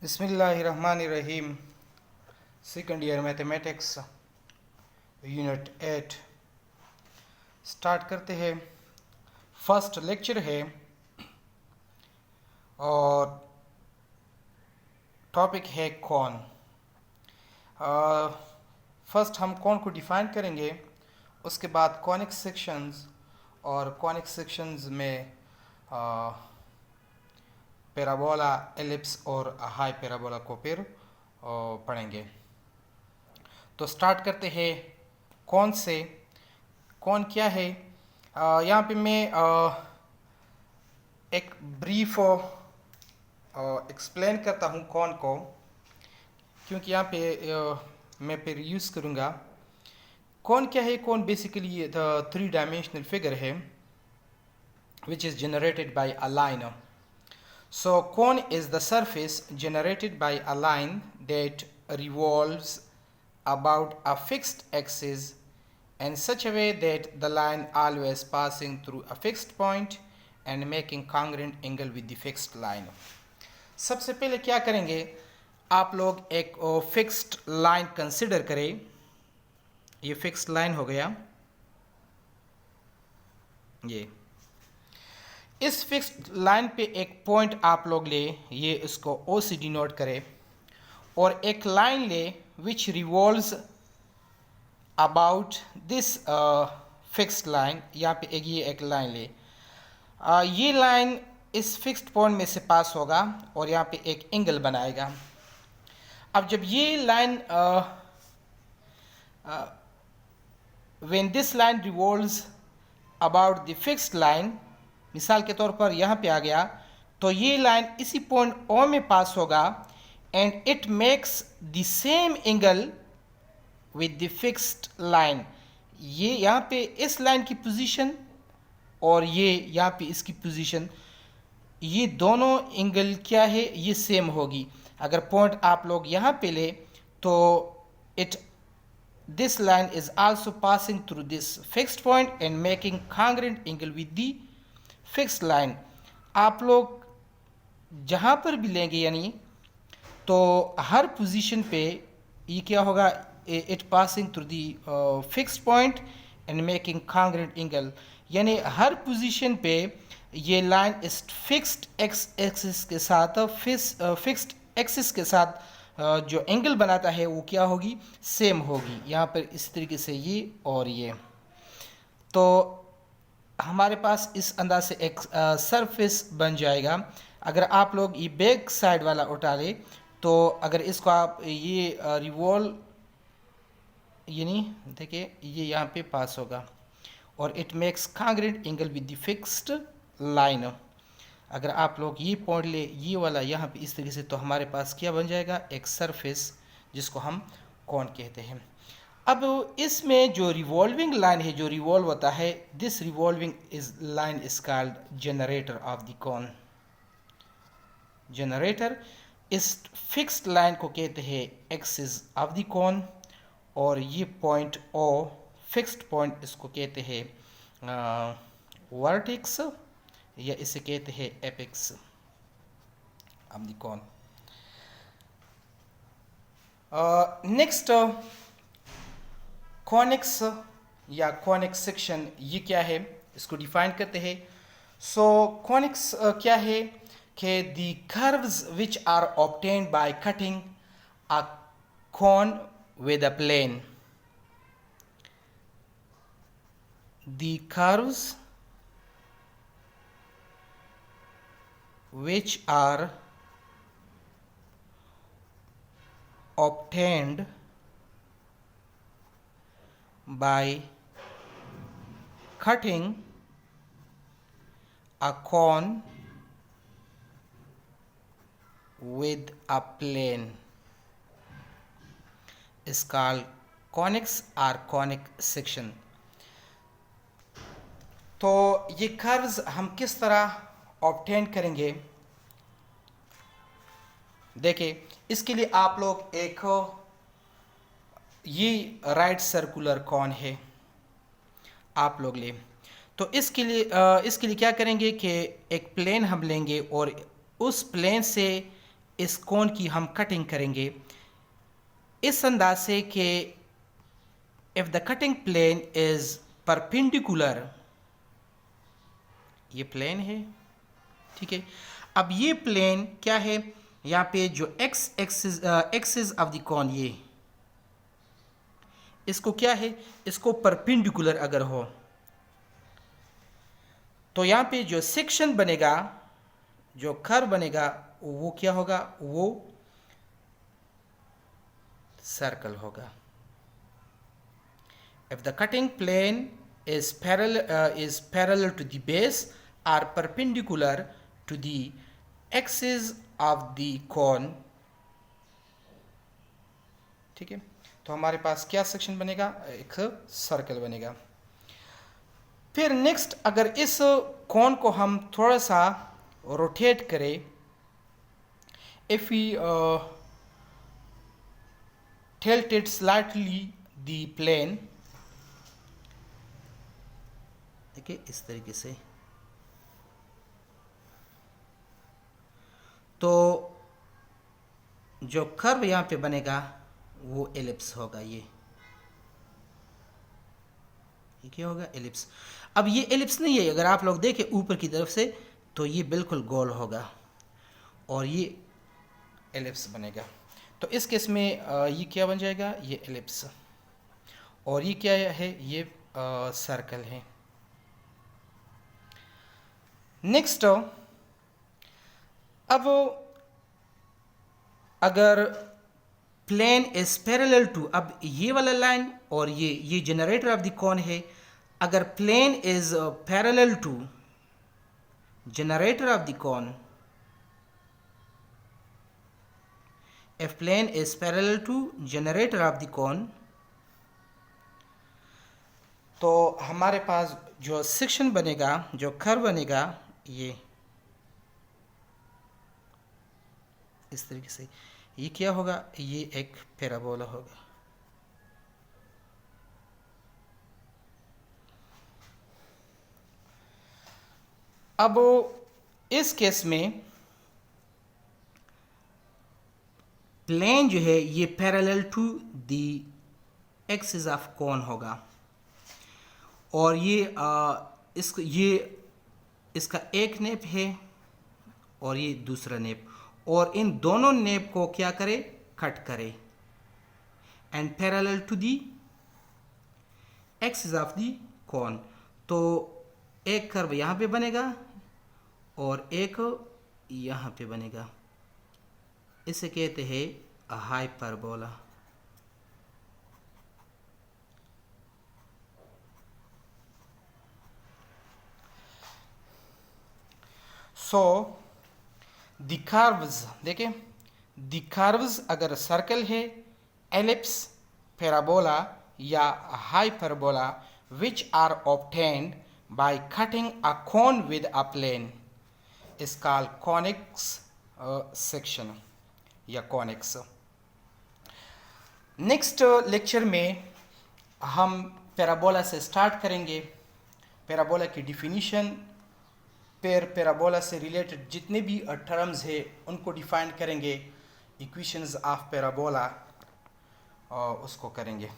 बिस्मिल्लाहिर्रहमानिर्रहीम। Second year mathematics unit 8 start करते हैं। फर्स्ट लेक्चर है और टॉपिक है कौन। फर्स्ट हम कौन को डिफाइन करेंगे, उसके बाद कॉनिक सेक्शंस और कॉनिक सेक्शंस में पैराबोला, एलिप्स और हाई पैराबोला को फिर पढ़ेंगे। तो स्टार्ट करते हैं कौन से। कौन क्या है, यहाँ पे मैं एक ब्रीफ एक्सप्लेन करता हूँ कौन को, क्योंकि यहाँ पे मैं फिर यूज़ करूँगा। कौन क्या है? कौन बेसिकली द 3 डायमेंशनल फिगर है which is generated by a line. So cone is the surface generated by a line that revolves about a fixed axis in such a way that the line always passing through a fixed point and making congruent angle with the fixed line. सबसे पहले क्या करेंगे, आप लोग एक fixed line consider करें। ये fixed line हो गया। ये इस फिक्स्ड लाइन पे एक पॉइंट आप लोग ले, ये इसको ओ से डिनोट करें, और एक लाइन ले विच revolves about this fixed line. यहाँ पे एक लाइन ले, ये लाइन इस फिक्स्ड पॉइंट में से पास होगा और यहाँ पे एक एंगल बनाएगा। अब जब ये line when this line revolves about the fixed line, मिसाल के तौर पर यहाँ पे आ गया, तो ये लाइन इसी पॉइंट ओ में पास होगा and it makes the same angle with the fixed line. ये यहाँ पे इस लाइन की पोजीशन और ये यहाँ पे इसकी पोजीशन, ये दोनों एंगल क्या है, ये सेम होगी। अगर पॉइंट आप लोग यहाँ पे ले तो it this line is also passing through this fixed point and making congruent angle with the fixed line. आप लोग जहाँ पर भी लेंगे यानी तो हर पोजीशन पे ये क्या होगा, it passing through the fixed point and making congruent angle, यानी हर पोजीशन पे ये लाइन इस फिक्स्ड एक्सिस के साथ फिक्स्ड एक्सिस के साथ जो एंगल बनाता है वो क्या होगी, सेम होगी। यहाँ पर इस तरीके से ये और ये, तो हमारे पास इस अंदाज से एक सरफेस बन जाएगा। अगर आप लोग ये बैक साइड वाला उठा ले तो अगर इसको आप ये रिवॉल्व यानी देखिए ये यहाँ पे पास होगा और it makes congruent angle with the fixed line. अगर आप लोग ये पॉइंट ले ये वाला यहाँ पे इस तरीके से, तो हमारे पास क्या बन जाएगा, एक सरफेस जिसको हम कौन कहते हैं। अब इसमें जो रिवॉल्विंग लाइन है, जो रिवॉल्व होता है, this revolving is line is called generator of the cone. Generator इस फिक्स्ड लाइन को कहते हैं एक्सिस ऑफ द कॉन, और ये पॉइंट ओ फिक्स्ड पॉइंट इसको कहते हैं वर्टेक्स, या इसे कहते हैं apex of the cone. Next conics या कॉनिक सेक्शन, ये क्या है, इसको डिफाइन करते हैं। सो कॉनिक्स क्या है कि the curves which are obtained by cutting a cone with a plane. The curves which are obtained by cutting a cone with a plane is called conics or conic section. तो ये curves हम किस तरह obtain करेंगे, देखिए इसके लिए आप लोग एक ये राइट सर्कुलर कॉन है आप लोग ले, तो इसके लिए क्या करेंगे कि एक प्लेन हम लेंगे और उस प्लेन से इस कोण की हम कटिंग करेंगे इस अंदाज से कि if the cutting plane is perpendicular, ये प्लेन है, ठीक है। अब ये प्लेन क्या है, यहाँ पे जो एक्स एक्सिस ऑफ द कोन, ये इसको क्या है, इसको परपेंडिकुलर अगर हो तो यहाँ पे जो सेक्शन बनेगा, जो कर्व बनेगा, वो क्या होगा, वो सर्कल होगा। If the cutting plane is parallel to the base or perpendicular to the axis of the cone, ठीक है, तो हमारे पास क्या सेक्शन बनेगा, एक सर्कल बनेगा। फिर नेक्स्ट, अगर इस कोन को हम थोड़ा सा रोटेट करें, if we tilt it slightly the plane, देखिए इस तरीके से, तो जो कर्व यहाँ पे बनेगा वो एलिप्स होगा। ये क्या होगा, एलिप्स। अब ये एलिप्स नहीं है, अगर आप लोग देखें ऊपर की तरफ से तो ये बिल्कुल गोल होगा और ये एलिप्स बनेगा। तो इस केस में ये क्या बन जाएगा, ये एलिप्स, और ये क्या है, ये सर्कल है। नेक्स्ट, अब अगर प्लेन इज पैरेलल टू, अब ये वाला लाइन और ये जनरेटर ऑफ द कोन है, अगर plane is parallel to generator of the cone, if plane is parallel to generator of the cone, तो हमारे पास जो सेक्शन बनेगा, जो कर्व बनेगा, ये इस तरीके से, ये क्या होगा, ये एक पैराबोला होगा। अब इस केस में प्लेन जो है ये parallel to the axis of cone होगा, और ये इसका एक नेप है और ये दूसरा नेप, और इन दोनों नेप को क्या करे, कट करे, and parallel to the axis of the cone. तो एक कर्व यहाँ पे बनेगा और एक यहाँ पे बनेगा, इसे कहते हैं हाइपरबोला। सो द कर्व्स, देखें, द कर्व्स अगर सर्कल है, एलिप्स, पैराबोला या hyperbola, which are obtained by cutting a cone with a plane, is called conics section या कॉनिक्स। नेक्स्ट लेक्चर में हम पैराबोला से स्टार्ट करेंगे, पैराबोला की डिफिनीशन, पैराबोला से रिलेटेड जितने भी टर्म्स है उनको डिफाइन करेंगे, इक्वेशंस ऑफ पैराबोला उसको करेंगे।